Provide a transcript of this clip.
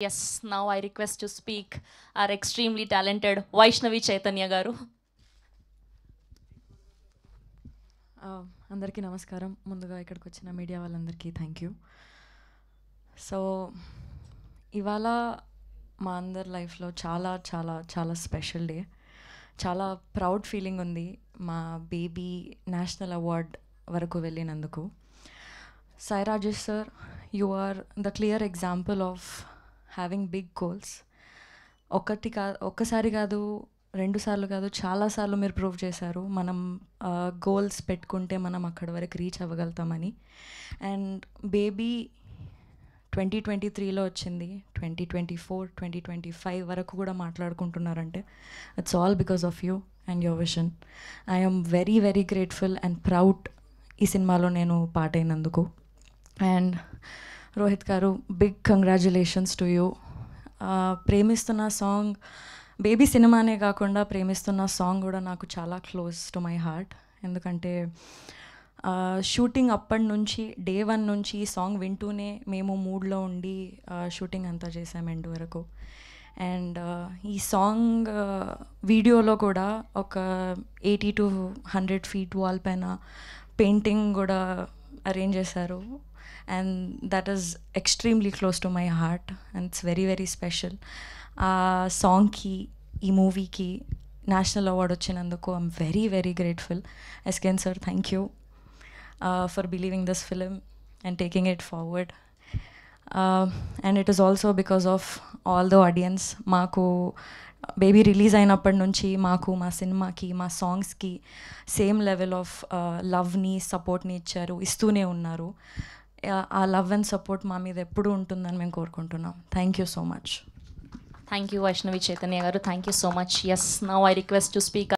Yes, now I request to speak our extremely talented Vaishnavi Chaitanya garu. అందరికీ నమస్కారం. ముందుగా ఇక్కడికి వచ్చిన మీడియా వాళ్ళందరికీ థ్యాంక్ యూ. సో ఇవాళ మా అందరి లైఫ్లో చాలా చాలా చాలా స్పెషల్ డే. చాలా ప్రౌడ్ ఫీలింగ్ ఉంది మా బేబీ నేషనల్ అవార్డ్ వరకు వెళ్ళినందుకు. Sai Rajesh sir, you are the clear example of having big goals. ఒక్కసారి కాదు, 2 సార్లు కాదు, చాలాసార్లు మీరు ప్రూవ్ చేశారు మనం గోల్స్ పెట్టుకుంటే మనం అక్కడి వరకు రీచ్ అవ్వగలుగుతామని. అండ్ బేబీ 2023లో వచ్చింది, 2024, 2025 వరకు కూడా మాట్లాడుకుంటున్నారంటే it's all because of you and your vision. I'm very very grateful and proud ఈ సినిమాలో నేను పార్ట్ అయినందుకు. And Rohit garu, big congratulations to you. ప్రేమిస్తున్న సాంగ్ బేబీ సినిమానే కాకుండా ప్రేమిస్తున్న సాంగ్ కూడా నాకు చాలా క్లోజ్ టు మై హార్ట్. ఎందుకంటే షూటింగ్ అప్పటి నుంచి డే 1 నుంచి ఈ సాంగ్ వింటూనే మేము మూడ్లో ఉండి షూటింగ్ అంతా చేసాం ఎండ్ వరకు. అండ్ ఈ సాంగ్ వీడియోలో కూడా ఒక 80 to 100 feet వాల్ పైన పెయింటింగ్ కూడా అరేంజ్ చేశారు. And that is extremely close to my heart and it's very very special. ఆ సాంగ్కి, ఈ మూవీకి నేషనల్ అవార్డ్ వచ్చినందుకు I'm very very grateful. SKN sir, thank you for believing this film and taking it forward. And it is also because of all the audience. మాకు Baby release అయినప్పటి నుంచి మాకు, మా సినిమాకి, మా సాంగ్స్కి సేమ్ లెవెల్ ఆఫ్ లవ్ని, సపోర్ట్ని ఇస్తూనే ఉన్నారు. ఆ లవ్ అండ్ సపోర్ట్ మా మీద ఎప్పుడూ ఉంటుందని మేము కోరుకుంటున్నాం. Thank you so much. Thank you, Vaishnavi Chaitanya garu. Thank you so much. Yes, now I request to speak